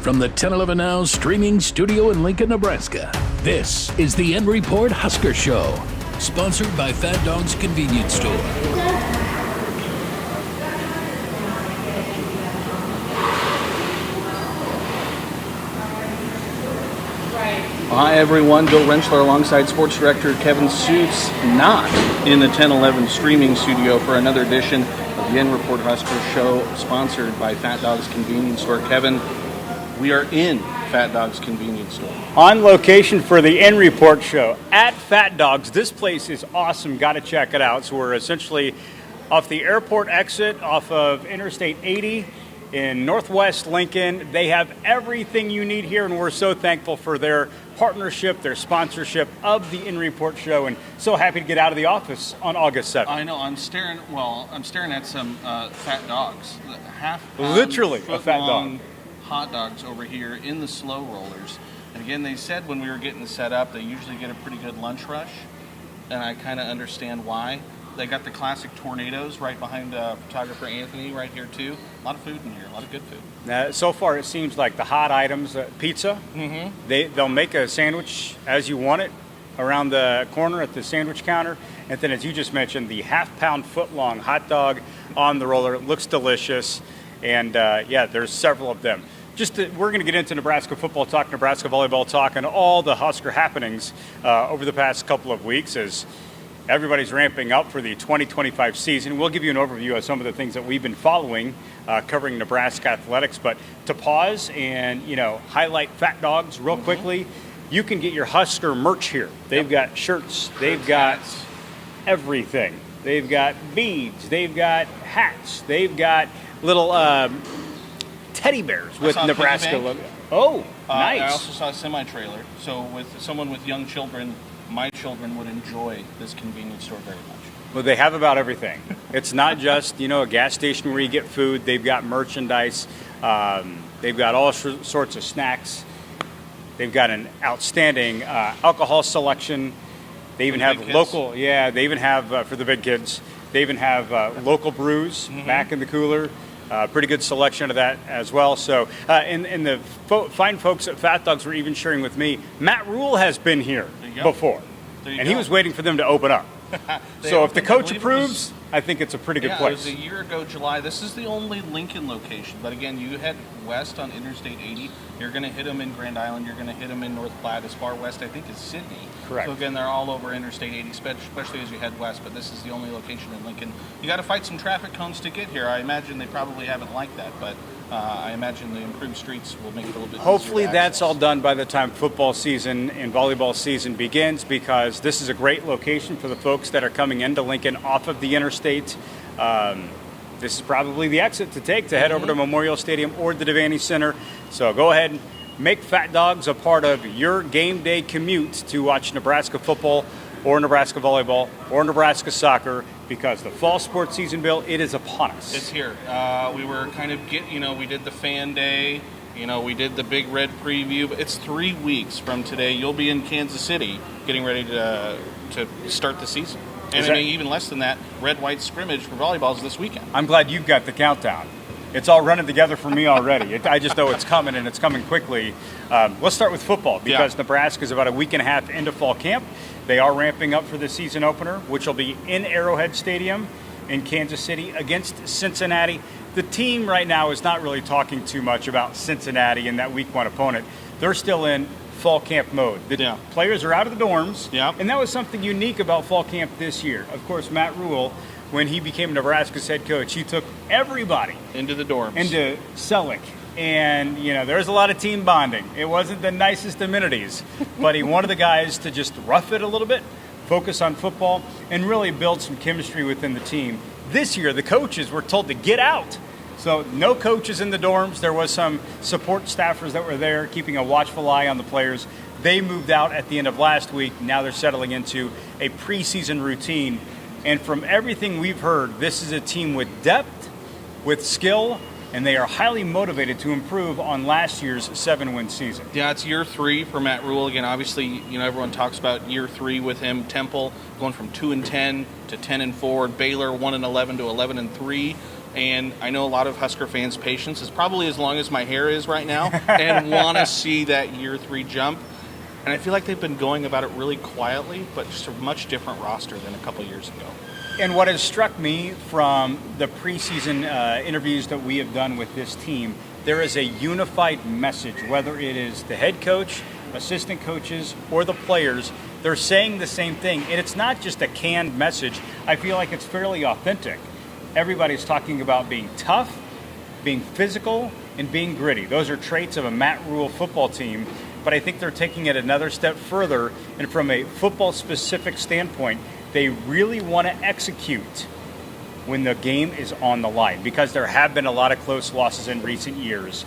From the 1011 Now streaming studio in Lincoln, Nebraska, this is the REPORT Husker Show, sponsored by Fat Dog's Convenience Store. Hi everyone, Bill Rentschler alongside Sports Director Kevin Suits, not in the 1011 streaming studio for another edition of the REPORT Husker Show, sponsored by Fat Dog's Convenience Store. Kevin, we are in Fat Dog's Convenience Store. On location for the REPORT Show at Fat Dog's. This place is awesome, got to check it out. So we're essentially off the airport exit off of Interstate 80 in Northwest Lincoln. They have everything you need here, and we're so thankful for their partnership, their sponsorship of the REPORT Show, and so happy to get out of the office on August 7th. I know, I'm staring at some Fat Dogs. Literally a fat dog. Hot dogs over here in the slow rollers. And again, they said when we were getting set up, they usually get a pretty good lunch rush, and I kind of understand why. They got the classic tornadoes right behind photographer Anthony right here too. A lot of food in here, a lot of good food. Now, so far it seems like the hot items, pizza, they'll make a sandwich as you want it around the corner at the sandwich counter. And then, as you just mentioned, the half-pound foot-long hot dog on the roller. It looks delicious. And yeah, there's several of them. We're going to get into Nebraska football talk, Nebraska volleyball talk, and all the Husker happenings over the past couple of weeks as everybody's ramping up for the 2025 season. We'll give you an overview of some of the things that we've been following, covering Nebraska athletics. But to pause and, highlight Fat Dogs real quickly, you can get your Husker merch here. They've got shirts. They've got everything. They've got beads. They've got hats. They've got little teddy bears with Nebraska logo. Oh, nice. I also saw a semi-trailer. So with someone with young children, my children would enjoy this convenience store very much. Well, they have about everything. It's not just, a gas station where you get food. They've got merchandise. They've got all sorts of snacks. They've got an outstanding alcohol selection. They even have local, they even have, for the big kids, they even have local brews back in the cooler. Pretty good selection of that as well. So, and the fine folks at Fat Dogs were even sharing with me, Matt Rule has been here before, and he was waiting for them to open up. So if the coach approves, I think it's a pretty good place. It was a year ago, July. This is the only Lincoln location. But again, you head west on Interstate 80. You're going to hit them in Grand Island. You're going to hit them in North Platte. As far west, I think, is Sydney. Correct. So again, they're all over Interstate 80, especially as you head west. But this is the only location in Lincoln. You got to fight some traffic cones to get here. I imagine they probably haven't liked that, but I imagine the improved streets will make it a little bit easier. Hopefully that's all done by the time football season and volleyball season begins, because this is a great location for the folks that are coming into Lincoln off of the interstate. This is probably the exit to take to head over to Memorial Stadium or the Devaney Center. So go ahead and make Fat Dogs a part of your game day commute to watch Nebraska football or Nebraska volleyball or Nebraska soccer, because the fall sports season, Bill, it is upon us. It's here. We were kind of we did the fan day, we did the big red preview, but it's 3 weeks from today. You'll be in Kansas City getting ready to start the season. And even less than that, red-white scrimmage for volleyball is this weekend. I'm glad you've got the countdown. It's all running together for me already. I just know it's coming, and it's coming quickly. Let's start with football, because Nebraska is about a week and a half into fall camp. They are ramping up for the season opener, which will be in Arrowhead Stadium in Kansas City against Cincinnati. The team right now is not really talking too much about Cincinnati and that week one opponent. They're still in fall camp mode. The players are out of the dorms, and that was something unique about fall camp this year. Of course, Matt Rule, when he became Nebraska's head coach, he took everybody into the dorms, into Selleck. And, there was a lot of team bonding. It wasn't the nicest amenities, but he wanted the guys to just rough it a little bit, focus on football, and really build some chemistry within the team. This year, the coaches were told to get out. So no coaches in the dorms. There was some support staffers that were there keeping a watchful eye on the players. They moved out at the end of last week. Now they're settling into a preseason routine. And from everything we've heard, this is a team with depth, with skill, and they are highly motivated to improve on last year's 7-win season. Yeah, it's year 3 for Matt Rule. Again, obviously, everyone talks about year 3 with him. Temple going from 2-10 to 10-4. Baylor 1-11 to 11-3. And I know a lot of Husker fans' patience is probably as long as my hair is right now and want to see that year 3 jump. And I feel like they've been going about it really quietly, but just a much different roster than a couple years ago. And what has struck me from the preseason interviews that we have done with this team, there is a unified message, whether it is the head coach, assistant coaches, or the players. They're saying the same thing. And it's not just a canned message. I feel like it's fairly authentic. Everybody's talking about being tough, being physical, and being gritty. Those are traits of a Matt Rule football team. But I think they're taking it another step further. And from a football-specific standpoint, they really want to execute when the game is on the line, because there have been a lot of close losses in recent years.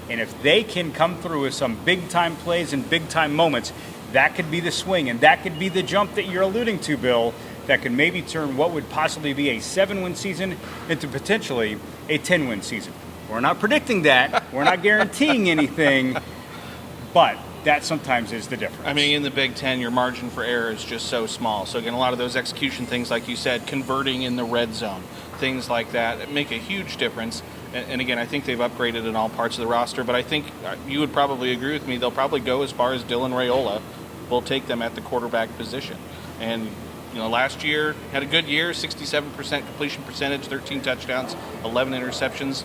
And if they can come through with some big-time plays and big-time moments, that could be the swing, and that could be the jump that you're alluding to, Bill, that could maybe turn what would possibly be a 7-win season into potentially a 10-win season. We're not predicting that. We're not guaranteeing anything, but that sometimes is the difference. I mean, in the Big Ten, your margin for error is just so small. So, again, a lot of those execution things, like you said, converting in the red zone, things like that, make a huge difference. And again, I think they've upgraded in all parts of the roster. But I think you would probably agree with me. They'll probably go as far as Dylan Raiola will take them at the quarterback position. And, last year had a good year, 67% completion percentage, 13 touchdowns, 11 interceptions.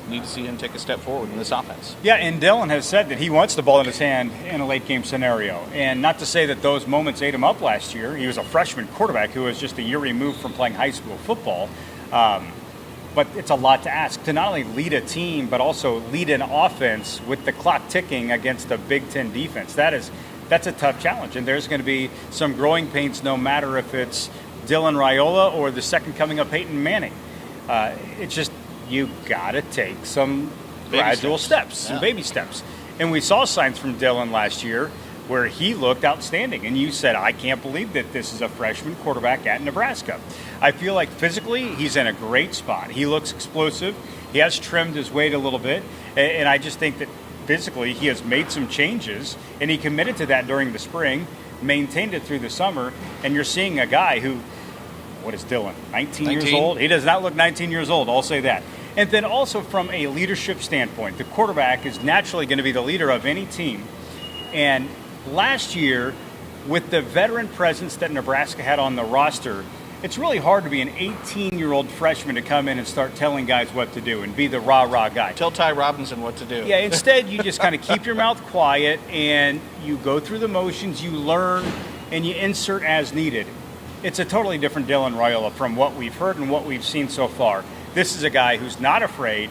Need to see him take a step forward in this offense. Yeah, and Dylan has said that he wants the ball in his hand in a late-game scenario. And not to say that those moments ate him up last year. He was a freshman quarterback who was just a year removed from playing high school football. But it's a lot to ask to not only lead a team, but also lead an offense with the clock ticking against a Big Ten defense. That's a tough challenge, and there's going to be some growing pains no matter if it's Dylan Raiola or the second coming of Peyton Manning. It's just, you got to take some gradual steps, some baby steps. And we saw signs from Dylan last year where he looked outstanding. And you said, I can't believe that this is a freshman quarterback at Nebraska. I feel like physically he's in a great spot. He looks explosive. He has trimmed his weight a little bit. And I just think that physically he has made some changes. And he committed to that during the spring, maintained it through the summer. And you're seeing a guy who, what is Dylan, 19 years old? He does not look 19 years old, I'll say that. And then also from a leadership standpoint, the quarterback is naturally going to be the leader of any team. And last year, with the veteran presence that Nebraska had on the roster, it's really hard to be an 18-year-old freshman to come in and start telling guys what to do and be the rah-rah guy. Tell Ty Robinson what to do. Yeah, instead you just kind of keep your mouth quiet and you go through the motions, you learn, and you insert as needed. It's a totally different Dylan Raiola from what we've heard and what we've seen so far. This is a guy who's not afraid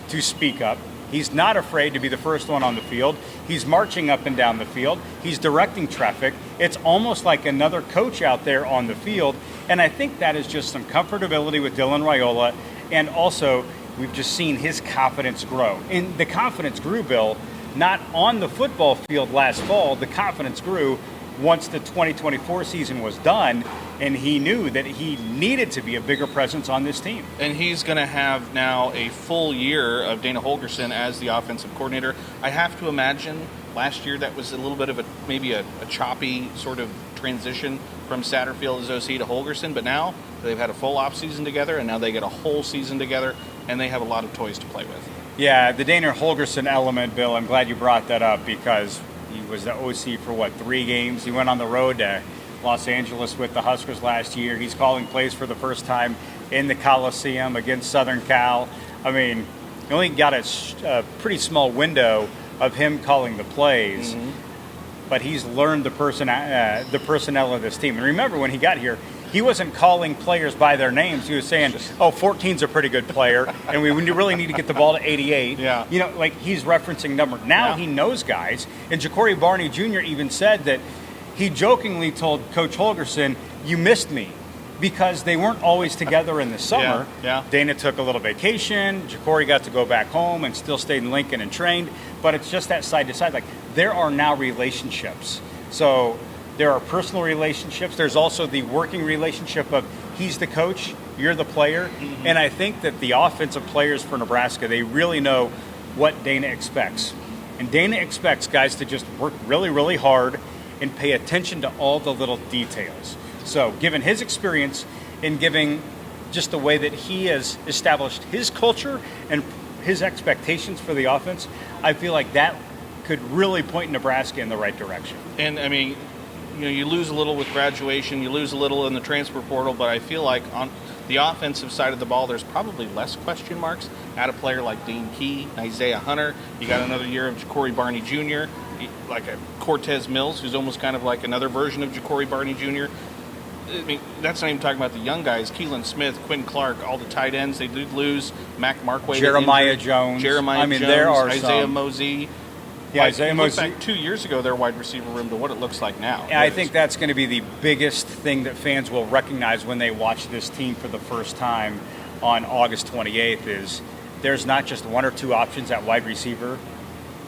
to speak up. He's not afraid to be the first one on the field. He's marching up and down the field. He's directing traffic. It's almost like another coach out there on the field. And I think that is just some comfortability with Dylan Raiola. And also, we've just seen his confidence grow. And the confidence grew, Bill, not on the football field last fall. The confidence grew once the 2024 season was done, and he knew that he needed to be a bigger presence on this team. And he's going to have now a full year of Dana Holgorsen as the offensive coordinator. I have to imagine last year that was a little bit of maybe a choppy sort of transition from Satterfield as OC to Holgorsen, but now they've had a full offseason together, and now they get a whole season together, and they have a lot of toys to play with. Yeah, the Dana Holgorsen element, Bill, I'm glad you brought that up because he was the OC for, 3 games? He went on the road to Los Angeles with the Huskers last year. He's calling plays for the first time in the Coliseum against Southern Cal. I mean, he only got a pretty small window of him calling the plays, but he's learned the personnel of this team. And remember, when he got here, he wasn't calling players by their names. He was saying, 14's a pretty good player, and we really need to get the ball to 88. Yeah. He's referencing numbers. Now he knows guys. And Ja'Cory Barney Jr. even said that he jokingly told Coach Holgorsen, you missed me, because they weren't always together in the summer. Yeah. Dana took a little vacation. Ja'Cory got to go back home and still stayed in Lincoln and trained. But it's just that side to side. Like, there are now relationships. So there are personal relationships. There's also the working relationship of he's the coach, you're the player. And I think that the offensive players for Nebraska, they really know what Dana expects. And Dana expects guys to just work really, really hard and pay attention to all the little details. So given his experience in giving just the way that he has established his culture and his expectations for the offense, I feel like that could really point Nebraska in the right direction. And I mean, you lose a little with graduation, you lose a little in the transfer portal, but I feel like on the offensive side of the ball, there's probably less question marks at a player like Dane Key, Isaiah Hunter. You got another year of Ja'Cory Barney Jr., like a Cortez Mills, who's almost kind of like another version of Ja'Cory Barney Jr. I mean, that's not even talking about the young guys. Keelan Smith, Quinn Clark, all the tight ends. They did lose Mac Markway. Jeremiah Jones. Jones, there are Isaiah some. Mosey. Yeah, Isaiah Mosey. Look back 2 years ago, their wide receiver room to what it looks like now. And I think that's going to be the biggest thing that fans will recognize when they watch this team for the first time on August 28th is there's not just one or two options at wide receiver.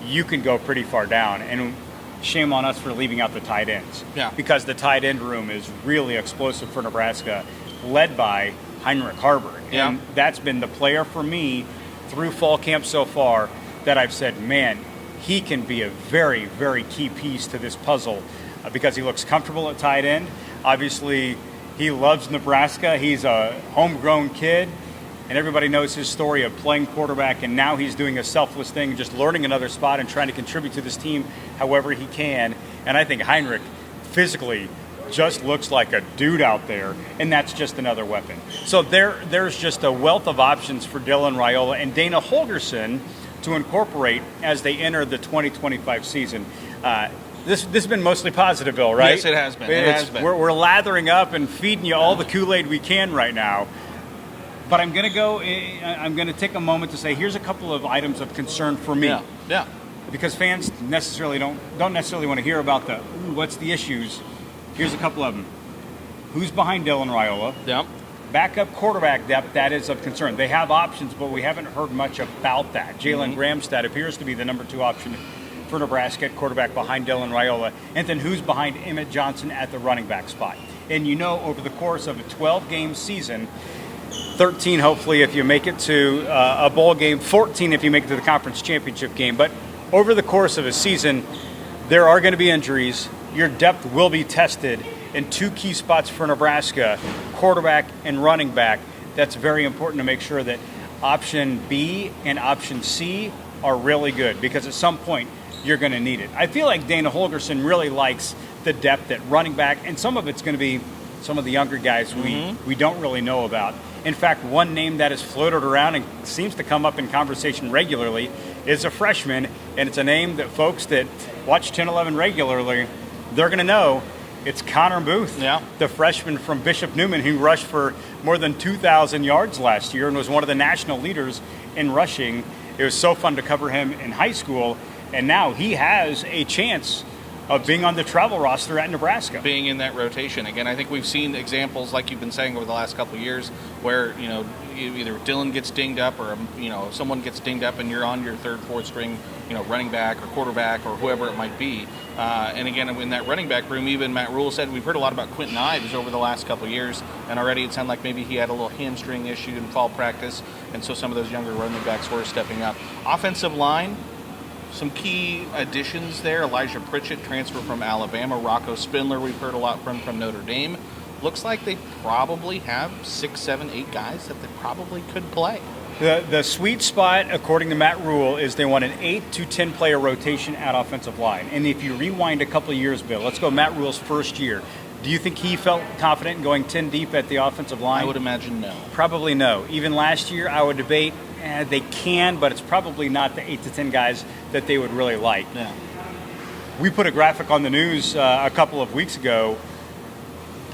You can go pretty far down. And shame on us for leaving out the tight ends. Yeah. Because the tight end room is really explosive for Nebraska, led by Heinrich Haarberg. Yeah. And that's been the player for me through fall camp so far that I've said, man, he can be a very, very key piece to this puzzle because he looks comfortable at tight end. Obviously, he loves Nebraska. He's a homegrown kid, and everybody knows his story of playing quarterback, and now he's doing a selfless thing, just learning another spot and trying to contribute to this team however he can. And I think Heinrich physically just looks like a dude out there, and that's just another weapon. So there's just a wealth of options for Dylan Raiola and Dana Holgorsen to incorporate as they enter the 2025 season. This has been mostly positive, Bill, right? Yes, it has been. It has been. We're lathering up and feeding you all the Kool-Aid we can right now. But I'm going to take a moment to say here's a couple of items of concern for me. Yeah. Because fans don't necessarily want to hear about what's the issues. Here's a couple of them. Who's behind Dylan Raiola? Yeah. Backup quarterback depth, that is of concern. They have options, but we haven't heard much about that. Jalen Gramstad appears to be the number 2 option for Nebraska at quarterback behind Dylan Raiola. And then who's behind Emmett Johnson at the running back spot? And over the course of a 12-game season, 13 hopefully if you make it to a bowl game, 14 if you make it to the conference championship game. But over the course of a season, there are going to be injuries. Your depth will be tested in 2 key spots for Nebraska, quarterback and running back. That's very important to make sure that option B and option C are really good because at some point you're going to need it. I feel like Dana Holgorsen really likes the depth at running back, and some of it's going to be some of the younger guys we don't really know about. In fact, one name that is floated around and seems to come up in conversation regularly is a freshman, and it's a name that folks that watch 10-11 regularly, they're going to know. It's Connor Booth, the freshman from Bishop Neumann who rushed for more than 2,000 yards last year and was one of the national leaders in rushing. It was so fun to cover him in high school, and now he has a chance of being on the travel roster at Nebraska. Being in that rotation. Again, I think we've seen examples, like you've been saying over the last couple of years, where, either Dylan gets dinged up or, someone gets dinged up and you're on your 3rd, 4th string, running back or quarterback or whoever it might be. And again, in that running back room, even Matt Rule said, we've heard a lot about Quentin Ives over the last couple of years, and already it sounded like maybe he had a little hamstring issue in fall practice, and so some of those younger running backs were stepping up. Offensive line, some key additions there. Elijah Pritchett, transfer from Alabama. Rocco Spindler, we've heard a lot from Notre Dame. Looks like they probably have 6, 7, 8 guys that they probably could play. The sweet spot, according to Matt Rule, is they want an 8 to 10 player rotation at offensive line. And if you rewind a couple of years, Bill, let's go Matt Rule's first year. Do you think he felt confident in going 10 deep at the offensive line? I would imagine no. Probably no. Even last year, I would debate they can, but it's probably not the 8 to 10 guys that they would really like. Yeah. We put a graphic on the news a couple of weeks ago.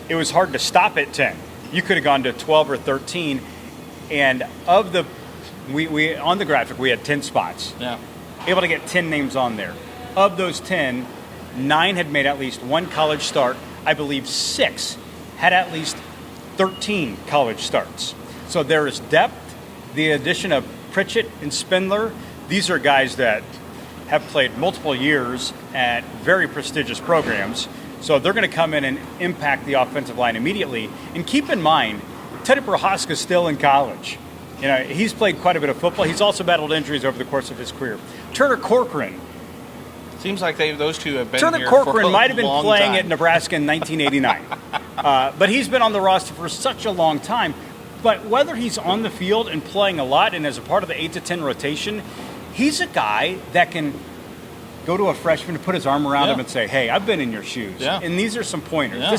It was hard to stop at 10. You could have gone to 12 or 13. And of the, we on the graphic, we had 10 spots. Yeah. Able to get 10 names on there. Of those 10, 9 had made at least 1 college start. I believe 6 had at least 13 college starts. So there is depth. The addition of Pritchett and Spindler, these are guys that have played multiple years at very prestigious programs. So they're going to come in and impact the offensive line immediately. And keep in mind, Teddy Prohaska's still in college. He's played quite a bit of football. He's also battled injuries over the course of his career. Turner Corcoran. Seems like those two have been Turner here Corcoran for a might have been long playing time. at Nebraska in 1989. But he's been on the roster for such a long time. But whether he's on the field and playing a lot and as a part of the 8 to 10 rotation, he's a guy that can go to a freshman and put his arm around him and say, hey, I've been in your shoes. Yeah. And these are some pointers. Yeah.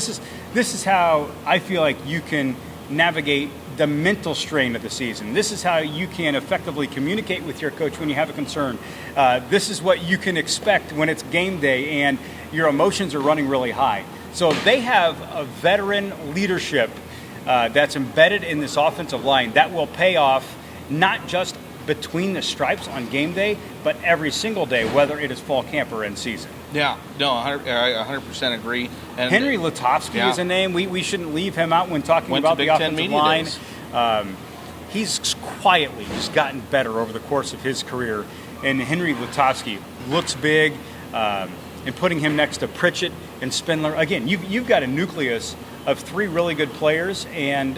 This is how I feel like you can navigate the mental strain of the season. This is how you can effectively communicate with your coach when you have a concern. This is what you can expect when it's game day and your emotions are running really high. So they have a veteran leadership that's embedded in this offensive line that will pay off not just between the stripes on game day, but every single day, whether it is fall camp or in season. Yeah, no, I 100% agree. And Henry Lutovsky is a name. We shouldn't leave him out when talking about the offensive line. He's quietly just gotten better over the course of his career. And Henry Lutovsky looks big. And putting him next to Pritchett and Spindler. Again, you've got a nucleus of 3 really good players and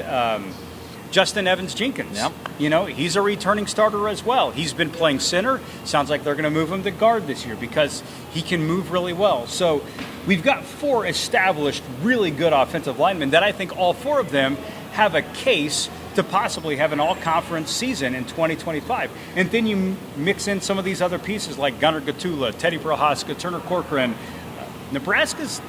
Justin Evans-Jenkins. Yep. You know, he's a returning starter as well. He's been playing center. Sounds like they're going to move him to guard this year because he can move really well. So we've got 4 established, really good offensive linemen that I think all 4 of them have a case to possibly have an all-conference season in 2025. And then you mix in some of these other pieces like Gunnar Gatula, Teddy Prohaska, Turner Corcoran. Nebraska's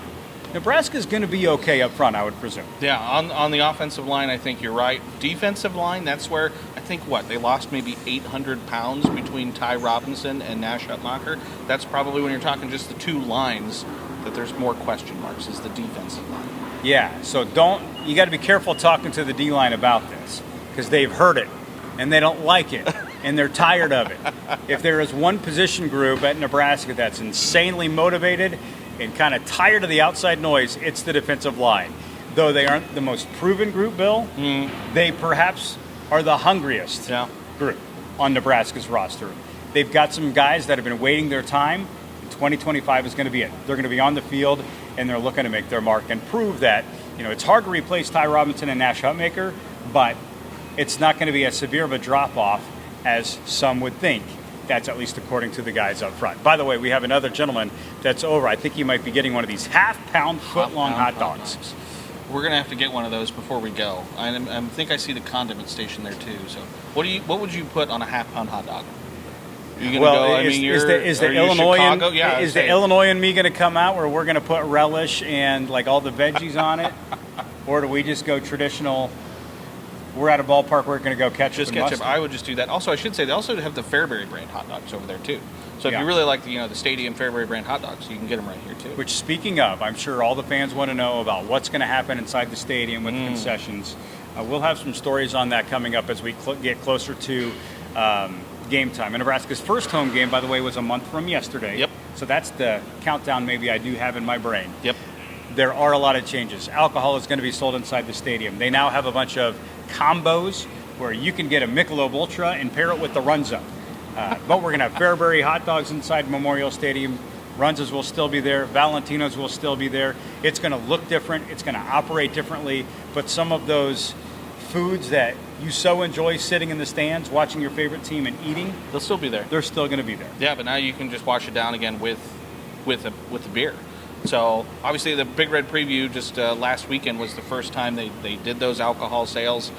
going to be okay up front, I would presume. Yeah, on the offensive line, I think you're right. Defensive line, that's where I think they lost maybe 800 pounds between Ty Robinson and Nash Hutmacher. That's probably when you're talking just the 2 lines that there's more question marks is the defensive line. Yeah, so you got to be careful talking to the D-line about this because they've heard it and they don't like it and they're tired of it. If there is one position group at Nebraska that's insanely motivated and kind of tired of the outside noise, it's the defensive line. Though they aren't the most proven group, Bill, they perhaps are the hungriest group on Nebraska's roster. They've got some guys that have been waiting their time. 2025 is going to be it. They're going to be on the field, and they're looking to make their mark and prove that, it's hard to replace Ty Robinson and Nash Hutmacher, but it's not going to be as severe of a drop-off as some would think. That's at least according to the guys up front. By the way, we have another gentleman that's over. I think he might be getting one of these half-pound, foot-long hot dogs. We're going to have to get one of those before we go. I think I see the condiment station there, too. So what would you put on a half-pound hot dog? Is the Illinois in me going to come out where we're going to put relish and like all the veggies on it, or do we just go traditional? We're at a ballpark. We're going to go ketchup. Just ketchup. I would just do that. Also, I should say they also have the Fairbury brand hot dogs over there too. So if you really like the Stadium Fairbury brand hot dogs, you can get them right here too. Which, speaking of, I'm sure all the fans want to know about what's going to happen inside the stadium with the concessions. We'll have some stories on that coming up as we get closer to game time. And Nebraska's first home game, by the way, was a month from yesterday. Yep. So that's the countdown maybe I do have in my brain. Yep. There are a lot of changes. Alcohol is going to be sold inside the stadium. They now have a bunch of combos where you can get a Michelob Ultra and pair it with the Runza. But we're going to have Fairbury hot dogs inside Memorial Stadium. Runzas will still be there. Valentino's will still be there. It's going to look different. It's going to operate differently. But some of those foods that you so enjoy sitting in the stands, watching your favorite team and eating, they'll still be there. They're still going to be there. Yeah, but now you can just wash it down again with the beer. So obviously the Big Red Preview just last weekend was the first time they did those alcohol sales.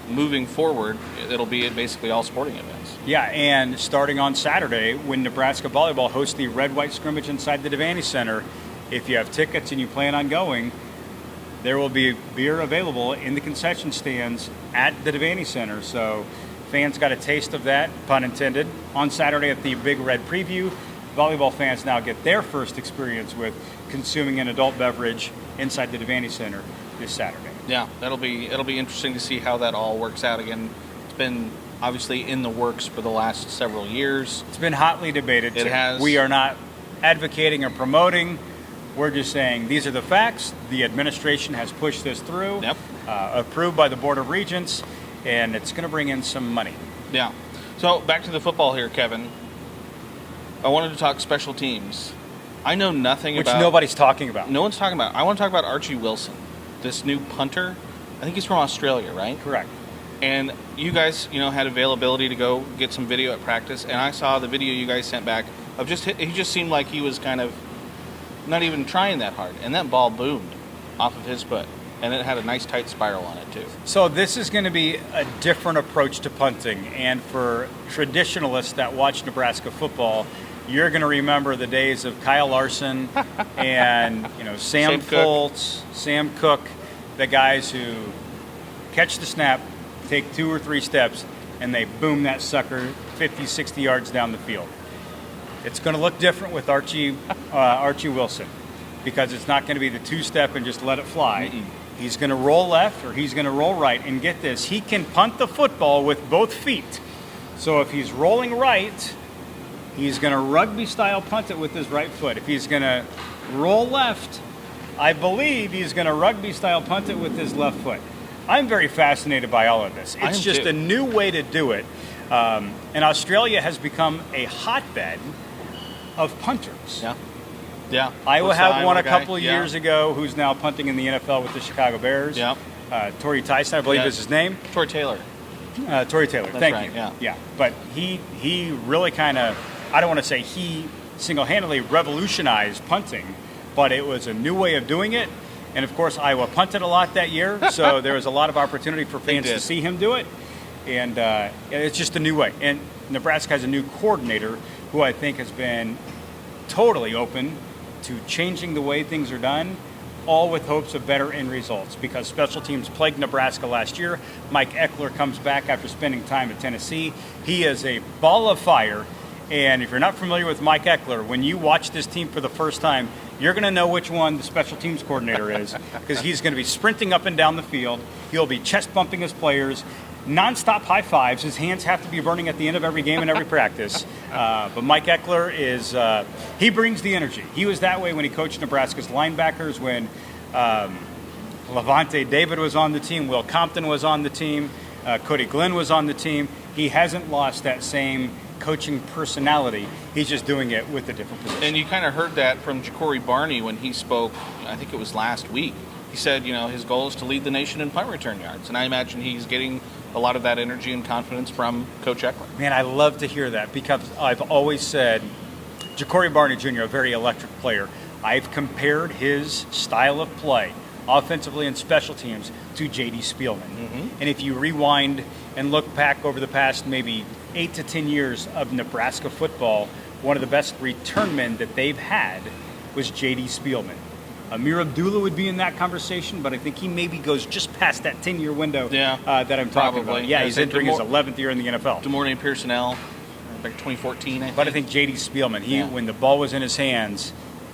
Moving forward, it'll be basically all sporting events. Yeah, and starting on Saturday when Nebraska volleyball hosts the red-white scrimmage inside the Devaney Center, if you have tickets and you plan on going, there will be beer available in the concession stands at the Devaney Center. So fans got a taste of that, pun intended, on Saturday at the Big Red Preview. Volleyball fans now get their first experience with consuming an adult beverage inside the Devaney Center this Saturday. Yeah, it'll be interesting to see how that all works out. Again, it's been obviously in the works for the last several years. It's been hotly debated. It has. We are not advocating or promoting. We're just saying these are the facts. The administration has pushed this through, approved by the Board of Regents, and it's going to bring in some money. Yeah. So back to the football here, Kevin. I wanted to talk special teams. I know nothing about... Which nobody's talking about. No one's talking about. I want to talk about Archie Wilson, this new punter. I think he's from Australia, right? Correct. And you guys, had availability to go get some video at practice, and I saw the video you guys sent back of he just seemed like he was kind of not even trying that hard, and that ball boomed off of his foot. and it had a nice tight spiral on it too. So this is going to be a different approach to punting, and for traditionalists that watch Nebraska football, you're going to remember the days of Kyle Larson and Sam Foltz, Sam Cook, the guys who catch the snap, take 2 or 3 steps, and they boom that sucker 50, 60 yards down the field. It's going to look different with Archie Wilson, because it's not going to be the 2-step and just let it fly. Mm-mm. He's going to roll left or he's going to roll right. And get this, he can punt the football with both feet. So if he's rolling right, he's going to rugby-style punt it with his right foot. If he's going to roll left, I believe he's going to rugby-style punt it with his left foot. I'm very fascinated by all of this. It's just a new way to do it. And Australia has become a hotbed of punters. Yeah. Yeah. Iowa had one a couple of years ago who's now punting in the NFL with the Chicago Bears. Yeah. Torrey Tyson, I believe is his name. Torrey Taylor. Torrey Taylor. That's Thank right, you. Yeah. But he really kind of, I don't want to say he single-handedly revolutionized punting, but it was a new way of doing it. And, of course, Iowa punted a lot that year, so there was a lot of opportunity for fans to see him do it. And it's just a new way. And Nebraska has a new coordinator who I think has been totally open to changing the way things are done, all with hopes of better end results, because special teams plagued Nebraska last year. Mike Eckler comes back after spending time at Tennessee. He is a ball of fire, and if you're not familiar with Mike Eckler, when you watch this team for the first time, you're going to know which one the special teams coordinator is, because he's going to be sprinting up and down the field. He'll be chest bumping his players, nonstop high fives. His hands have to be burning at the end of every game and every practice. But Mike Eckler he brings the energy. He was that way when he coached Nebraska's linebackers, when Levante David was on the team, Will Compton was on the team, Cody Glenn was on the team. He hasn't lost that same coaching personality. He's just doing it with a different position. And you kind of heard that from Ja'Cory Barney when he spoke, I think it was last week. He said, his goal is to lead the nation in punt return yards. And I imagine he's getting a lot of that energy and confidence from Coach Eckler. Man, I love to hear that, because I've always said Ja'Cory Barney Jr., a very electric player. I've compared his style of play, offensively and special teams, to J.D. Spielman. Mm-hmm. And if you rewind and look back over the past maybe 8 to 10 years of Nebraska football, one of the best return men that they've had was J.D. Spielman. Amir Abdullah would be in that conversation, but I think he maybe goes just past that 10-year window that I'm talking about. Yeah, he's entering his 11th year in the NFL. DeMornay Pearsonell, back 2014, I think. But I think J.D. Spielman, when the ball was in his hands,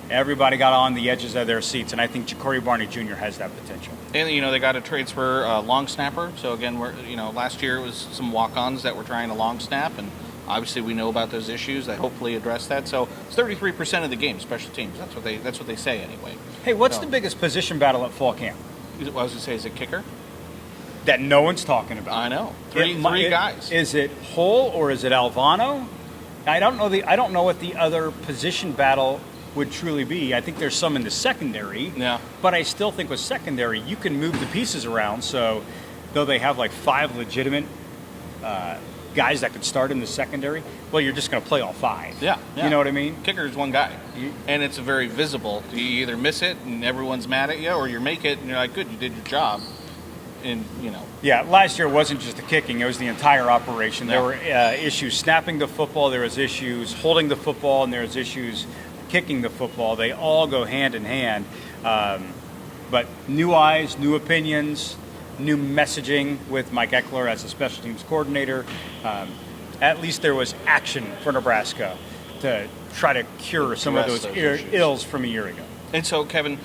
everybody got on the edges of their seats, and I think Ja'Cory Barney Jr. has that potential. And, they got a transfer long snapper. So, again, last year it was some walk-ons that were trying to long snap, and obviously we know about those issues that hopefully address that. So it's 33% of the game, special teams. That's what they say anyway. Hey, what's the biggest position battle at fall camp? I was going to say, is it kicker? That no one's talking about. I know. Three guys. Is it Hull or is it Alvano? I don't know what the other position battle would truly be. I think there's some in the secondary. Yeah. But I still think with secondary, you can move the pieces around. So though they have like 5 legitimate guys that could start in the secondary, well, you're just going to play all 5. Yeah. You know what I mean? Kicker is one guy. And it's very visible. You either miss it and everyone's mad at you, or you make it and you're like, good, you did your job. And, Yeah, last year wasn't just the kicking, it was the entire operation. There were issues snapping the football, there was issues holding the football, and there was issues kicking the football. They all go hand in hand. But new eyes, new opinions, new messaging with Mike Eckler as a special teams coordinator. At least there was action for Nebraska to try to cure some of those ills from a year ago. And so, Kevin,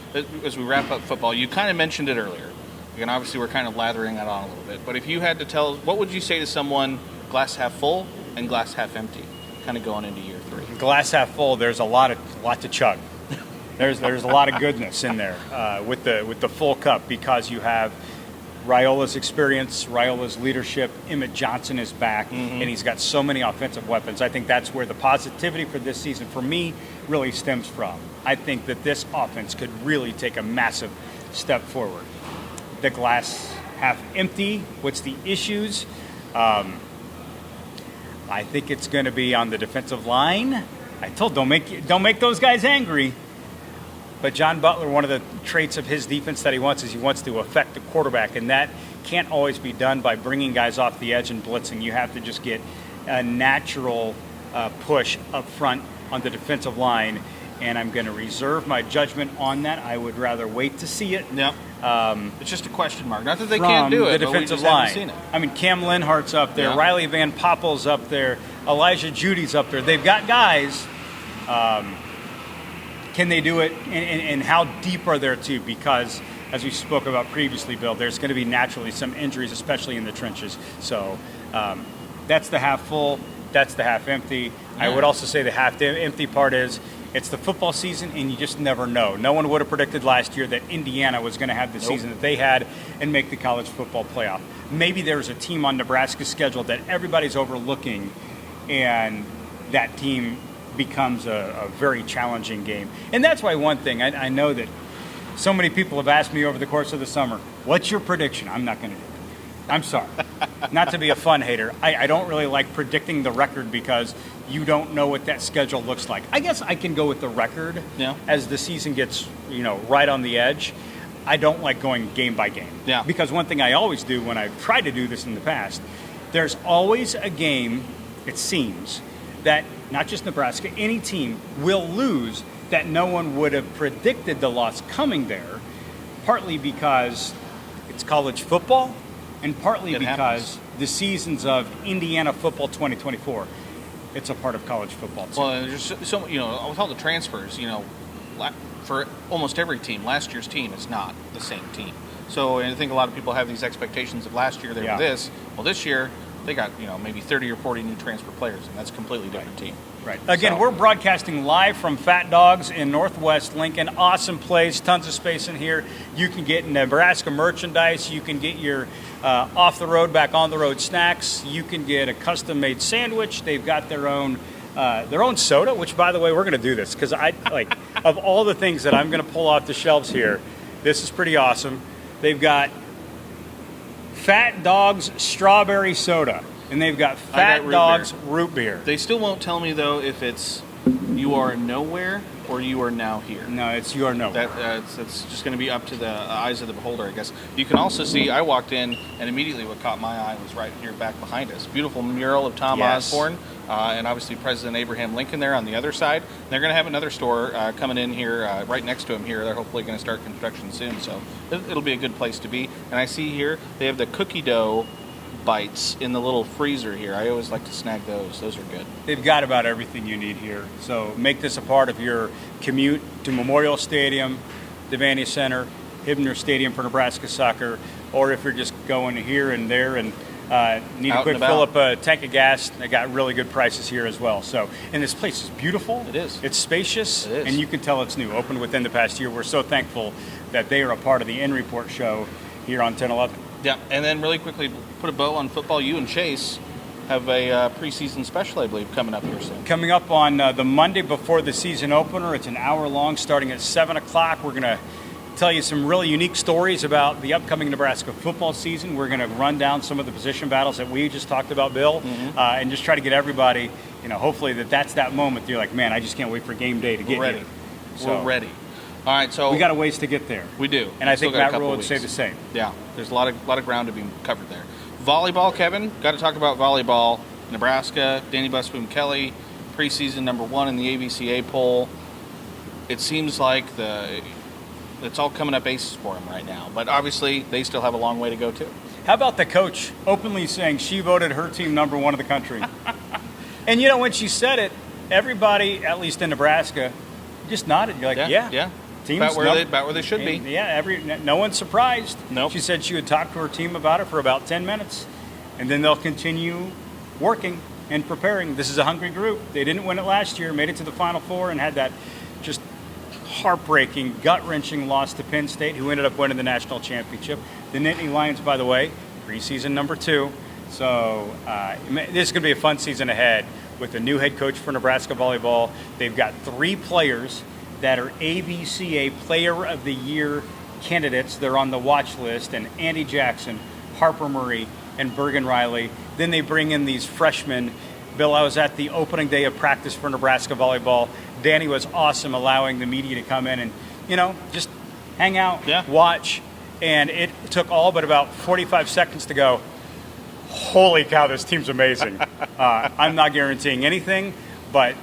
as we wrap up football, you kind of mentioned it earlier. And obviously we're kind of lathering that on a little bit. But if you had to tell, what would you say to someone, glass half full and glass half empty, kind of going into year 3? Glass half full, there's a lot to chug. There's a lot of goodness in there with the full cup, because you have Raiola's experience, Raiola's leadership. Emmett Johnson is back, and he's got so many offensive weapons. I think that's where the positivity for this season, for me, really stems from. I think that this offense could really take a massive step forward. The glass half empty, what's the issues? I think it's going to be on the defensive line. I told don't make those guys angry. But John Butler, one of the traits of his defense that he wants is he wants to affect the quarterback, and that can't always be done by bringing guys off the edge and blitzing. You have to just get a natural push up front on the defensive line, and I'm going to reserve my judgment on that. I would rather wait to see it. Yep. It's just a question mark. Not that they can't do it, the but we defensive just line. haven't seen it. I mean, Cam Linhart's up there. Yeah. Riley Van Poppel's up there. Elijah Judy's up there. They've got guys. Can they do it? And how deep are there too? Because, as we spoke about previously, Bill, there's going to be naturally some injuries, especially in the trenches. So that's the half full. That's the half empty. Yeah. I would also say the half empty part is it's the football season, and you just never know. No one would have predicted last year that Indiana was going to have the season that they had and make the college football playoff. Maybe there's a team on Nebraska's schedule that everybody's overlooking, and that team becomes a very challenging game. And that's why one thing, I know that so many people have asked me over the course of the summer, what's your prediction? I'm not going to do it. I'm sorry. Not to be a fun hater. I don't really like predicting the record because you don't know what that schedule looks like. I guess I can go with the record as the season gets, right on the edge. I don't like going game by game. Yeah. Because one thing I always do when I've tried to do this in the past, there's always a game, it seems, that not just Nebraska, any team will lose that no one would have predicted the loss coming there, partly because it's college football, and partly because the seasons of Indiana football 2024, it's a part of college football too. Well, there's so with all the transfers, for almost every team, last year's team is not the same team. So I think a lot of people have these expectations of last year they were this. Well, this year they got maybe 30 or 40 new transfer players, and that's a completely different team. Right. Again, we're broadcasting live from Fat Dogs in Northwest Lincoln. Awesome place, tons of space in here. You can get Nebraska merchandise. You can get your off-the-road, back-on-the-road snacks. You can get a custom-made sandwich. They've got their own soda, which, by the way, we're going to do this because of all the things that I'm going to pull off the shelves here, this is pretty awesome. They've got Fat Dogs strawberry soda. And they've got Fat Dogs root beer. They still won't tell me, though, if it's you are nowhere or you are now here. No, it's you are nowhere. That's just going to be up to the eyes of the beholder, I guess. You can also see, I walked in, and immediately what caught my eye was right here back behind us. Beautiful mural of Tom Osborne, and obviously President Abraham Lincoln there on the other side. They're going to have another store coming in here right next to him here. They're hopefully going to start construction soon, so it'll be a good place to be. And I see here they have the cookie dough bites in the little freezer here. I always like to snag those. Those are good. They've got about everything you need here. So make this a part of your commute to Memorial Stadium, Devaney Center, Hibner Stadium for Nebraska soccer, or if you're just going here and there and need a quick fill up a tank of gas, they got really good prices here as well. So, and this place is beautiful. It is. It's spacious, it is. And you can tell it's new. Opened within the past year. We're so thankful that they are a part of the End Report show here on 1011. Yeah, and then really quickly, put a bow on football. You and Chase have a preseason special, I believe, coming up here soon. Coming up on the Monday before the season opener. It's an hour long, starting at 7 o'clock. We're going to tell you some really unique stories about the upcoming Nebraska football season. We're going to run down some of the position battles that we just talked about, Bill, and just try to get everybody, hopefully that's that moment. You're like, man, I just can't wait for game day to get ready. here. We're ready. All right, so we got a ways to get there. We do, and I think Matt Rule would say the same. Yeah, there's a lot of ground to be covered there. Volleyball, Kevin, got to talk about volleyball. Nebraska, Danny Busboom Kelly, preseason number 1 in the ABCA poll. It seems like it's all coming up aces for him right now, but obviously they still have a long way to go too. How about the coach openly saying she voted her team number 1 in the country? And when she said it, everybody, at least in Nebraska, just nodded. You're like, yeah. About where they should be. Yeah, no one's surprised. Nope. She said she would talk to her team about it for about 10 minutes, and then they'll continue working and preparing. This is a hungry group. They didn't win it last year, made it to the Final Four, and had that just heartbreaking, gut-wrenching loss to Penn State, who ended up winning the national championship. The Nittany Lions, by the way, preseason number 2. So this is going to be a fun season ahead with a new head coach for Nebraska volleyball. They've got 3 players that are ABCA Player of the Year candidates. They're on the watch list, and Andy Jackson, Harper Murray, and Bergen Riley. Then they bring in these freshmen. Bill, I was at the opening day of practice for Nebraska volleyball. Danny was awesome allowing the media to come in and just hang out, Yeah. watch. And it took all but about 45 seconds to go, holy cow, this team's amazing. I'm not guaranteeing anything, but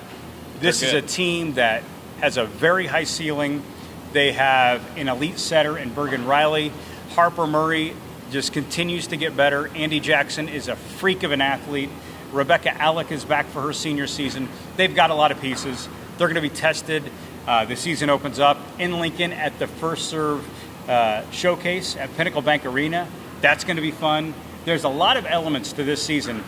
this is a team that has a very high ceiling. They have an elite setter in Bergen Riley. Harper Murray just continues to get better. Andy Jackson is a freak of an athlete. Rebecca Alec is back for her senior season. They've got a lot of pieces. They're going to be tested. The season opens up in Lincoln at the First Serve Showcase at Pinnacle Bank Arena. That's going to be fun. There's a lot of elements to this season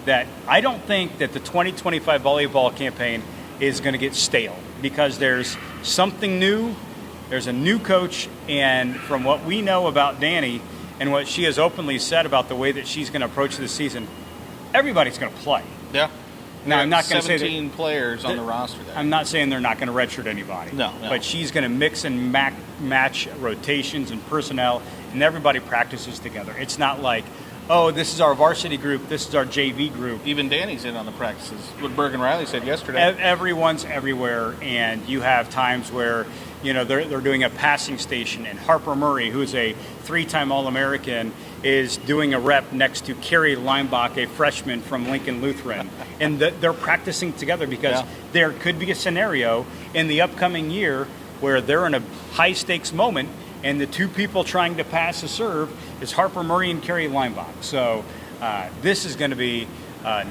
that I don't think that the 2025 volleyball campaign is going to get stale, because there's something new. There's a new coach, and from what we know about Danny and what she has openly said about the way that she's going to approach this season, everybody's going to play. Yeah. Now, I'm not going to say 17 players on the roster there. I'm not saying they're not going to redshirt anybody. No. But she's going to mix and match rotations and personnel, and everybody practices together. It's not like, oh, this is our varsity group, this is our JV group. Even Danny's in on the practices. What Bergen Riley said yesterday. Everyone's everywhere, and you have times where they're doing a passing station, and Harper Murray, who is a 3-time All-American, is doing a rep next to Carrie Leimbach, a freshman from Lincoln Lutheran. And they're practicing together because there could be a scenario in the upcoming year where they're in a high-stakes moment, and the two people trying to pass a serve is Harper Murray and Carrie Leimbach. So this is going to be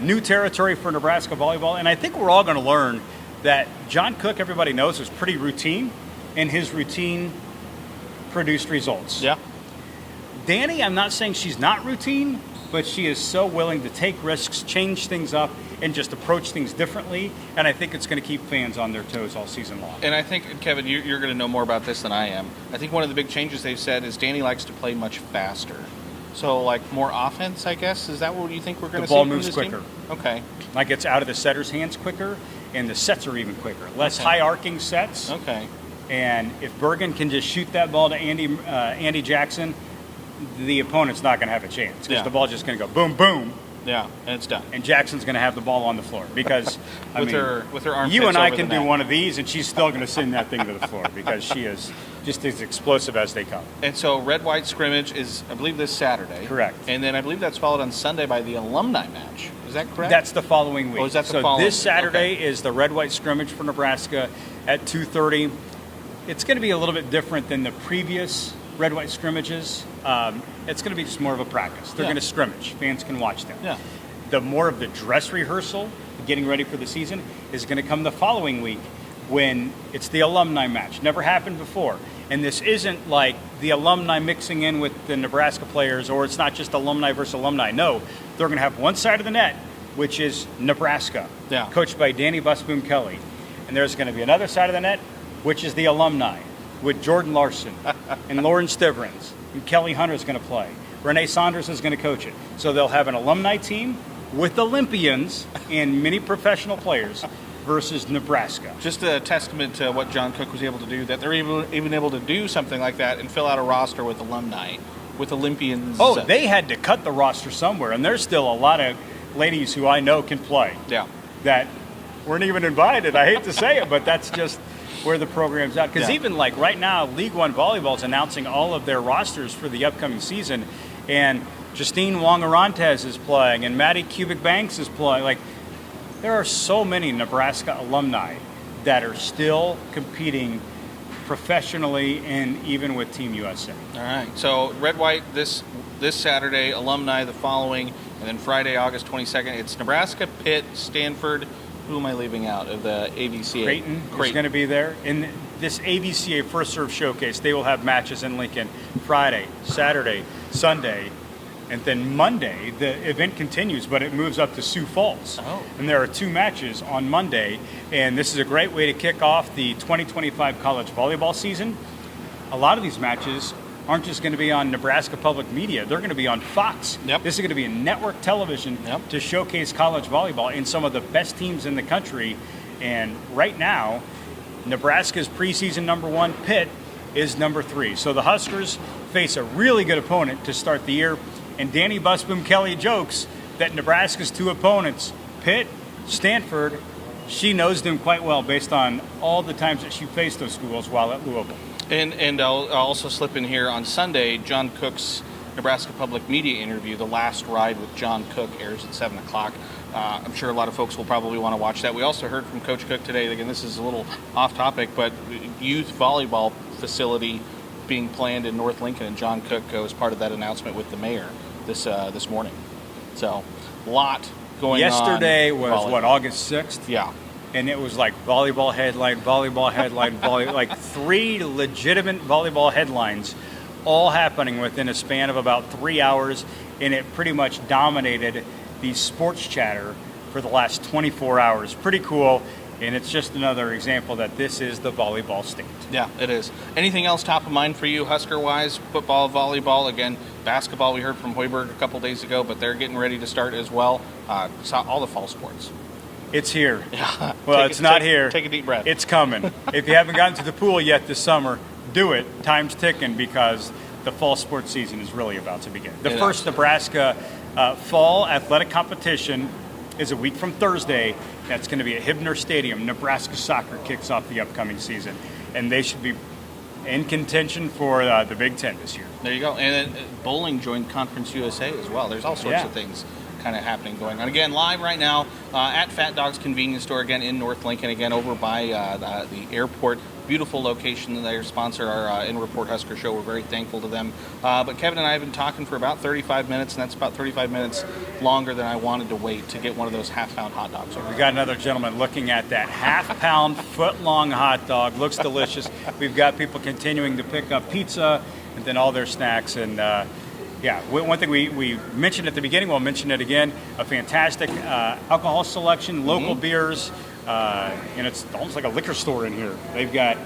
new territory for Nebraska volleyball, and I think we're all going to learn that John Cook, everybody knows, is pretty routine, and his routine produced results. Yeah. Danny, I'm not saying she's not routine, but she is so willing to take risks, change things up, and just approach things differently. And I think it's going to keep fans on their toes all season long. And I think, Kevin, you're going to know more about this than I am. I think one of the big changes they've said is Danny likes to play much faster. So, like, more offense, I guess? Is that what you think we're going to see? The ball from moves this quicker. Team? Okay. Like, it's out of the setter's hands quicker, and the sets are even quicker. Less high-arcing sets. Okay. And if Bergen can just shoot that ball to Andy Jackson, the opponent's not going to have a chance, because the ball's just going to go boom, boom. Yeah, and it's done. And Jackson's going to have the ball on the floor because with her armpits you and I over can the do net. one of these, and she's still going to send that thing to the floor because she is just as explosive as they come. And so red-white scrimmage is, I believe, this Saturday. Correct. And then I believe that's followed on Sunday by the alumni match. Is that correct? That's the following week. Oh, is that the so following this week? Saturday Okay. is the red-white scrimmage for Nebraska at 2:30. It's going to be a little bit different than the previous red-white scrimmages. It's going to be just more of a practice. They're going to scrimmage. Fans can watch them. Yeah. The more of the dress rehearsal, getting ready for the season, is going to come the following week when it's the alumni match. Never happened before. And this isn't like the alumni mixing in with the Nebraska players, or it's not just alumni versus alumni. No, they're going to have one side of the net, which is Nebraska, coached by Danny Busboom Kelly. And there's going to be another side of the net, which is the alumni, with Jordan Larson and Lauren Stivrins. And Kelly Hunter's going to play. Renee Saunders is going to coach it. So they'll have an alumni team with Olympians and many professional players versus Nebraska. Just a testament to what John Cook was able to do, that they're even able to do something like that and fill out a roster with alumni, with Olympians. Oh, they had to cut the roster somewhere, and there's still a lot of ladies who I know can play. Yeah. That weren't even invited. I hate to say it, but that's just where the program's at. Because even like right now, League One Volleyball is announcing all of their rosters for the upcoming season, and Justine Wong-Arantes is playing, and Maddie Kubik-Banks is playing. Like, there are so many Nebraska alumni that are still competing professionally and even with Team USA. All right. So red-white this Saturday, alumni the following, and then Friday, August 22nd, it's Nebraska, Pitt, Stanford. Who am I leaving out of the AVCA? Creighton is going to be there. In this AVCA First Serve Showcase, they will have matches in Lincoln Friday, Saturday, Sunday, and then Monday. The event continues, but it moves up to Sioux Falls. Oh. And there are 2 matches on Monday, and this is a great way to kick off the 2025 college volleyball season. A lot of these matches aren't just going to be on Nebraska Public Media. They're going to be on Fox. Yep. This is going to be a network television to showcase college volleyball and some of the best teams in the country. And right now, Nebraska's preseason number 1, Pitt, is number 3. So the Huskers face a really good opponent to start the year. And Danny Busboom Kelly jokes that Nebraska's 2 opponents, Pitt, Stanford, she knows them quite well based on all the times that she faced those schools while at Louisville. And I'll also slip in here on Sunday, John Cook's Nebraska Public Media interview, The Last Ride with John Cook, airs at 7 o'clock. I'm sure a lot of folks will probably want to watch that. We also heard from Coach Cook today. Again, this is a little off topic, but youth volleyball facility being planned in North Lincoln, and John Cook was part of that announcement with the mayor this morning. So, a lot going on. Yesterday was, volleyball. August 6th? Yeah. And it was like volleyball headline, like 3 legitimate volleyball headlines all happening within a span of about 3 hours, and it pretty much dominated the sports chatter for the last 24 hours. Pretty cool, and it's just another example that this is the volleyball state. Yeah, it is. Anything else top of mind for you, Husker-wise? Football, volleyball, again, basketball, we heard from Hoiberg a couple days ago, but they're getting ready to start as well. All the fall sports. It's here. Yeah. Well, it's not here. Take a deep breath. It's coming. If you haven't gotten to the pool yet this summer, do it. Time's ticking because the fall sports season is really about to begin. The first Nebraska fall athletic competition is a week from Thursday. That's going to be at Hibner Stadium. Nebraska soccer kicks off the upcoming season, and they should be in contention for the Big Ten this year. There you go. And then bowling joined Conference USA as well. There's all sorts of things kind of happening going on. Again, live right now at Fat Dog's Convenience Store, again in North Lincoln, again over by the airport. Beautiful location. They sponsor our In Report Husker Show. We're very thankful to them. But Kevin and I have been talking for about 35 minutes, and that's about 35 minutes longer than I wanted to wait to get one of those half-pound hot dogs. We got another gentleman looking at that half-pound, foot-long hot dog. Looks delicious. We've got people continuing to pick up pizza and then all their snacks. And one thing we mentioned at the beginning, we'll mention it again, a fantastic alcohol selection, local beers. And it's almost like a liquor store in here. They've got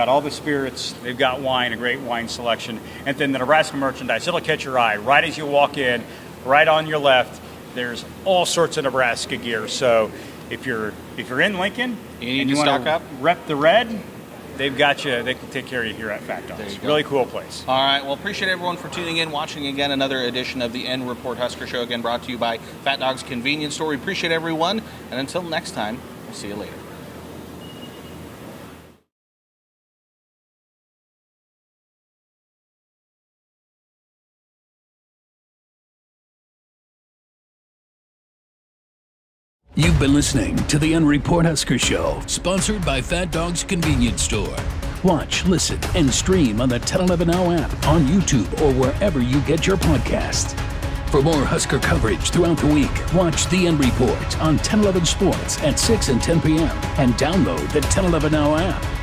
all the spirits, they've got wine, a great wine selection, and then the Nebraska merchandise. It'll catch your eye right as you walk in. Right on your left, there's all sorts of Nebraska gear. So if you're in Lincoln and you want to rep the red, they've got you. They can take care of you here at Fat Dogs. Really cool place. All right. Well, appreciate everyone for tuning in, watching again another edition of the N Report Husker Show. Again, brought to you by Fat Dogs Convenience Store. We appreciate everyone, and until next time, we'll see you later. You've been listening to the Report Husker Show, sponsored by Fat Dog's Convenience Store. Watch, listen, and stream on the 1011 Now app, on YouTube, or wherever you get your podcasts. For more Husker coverage throughout the week, watch the Report on 1011 Sports at 6 and 10 p.m. and download the 1011 Now app.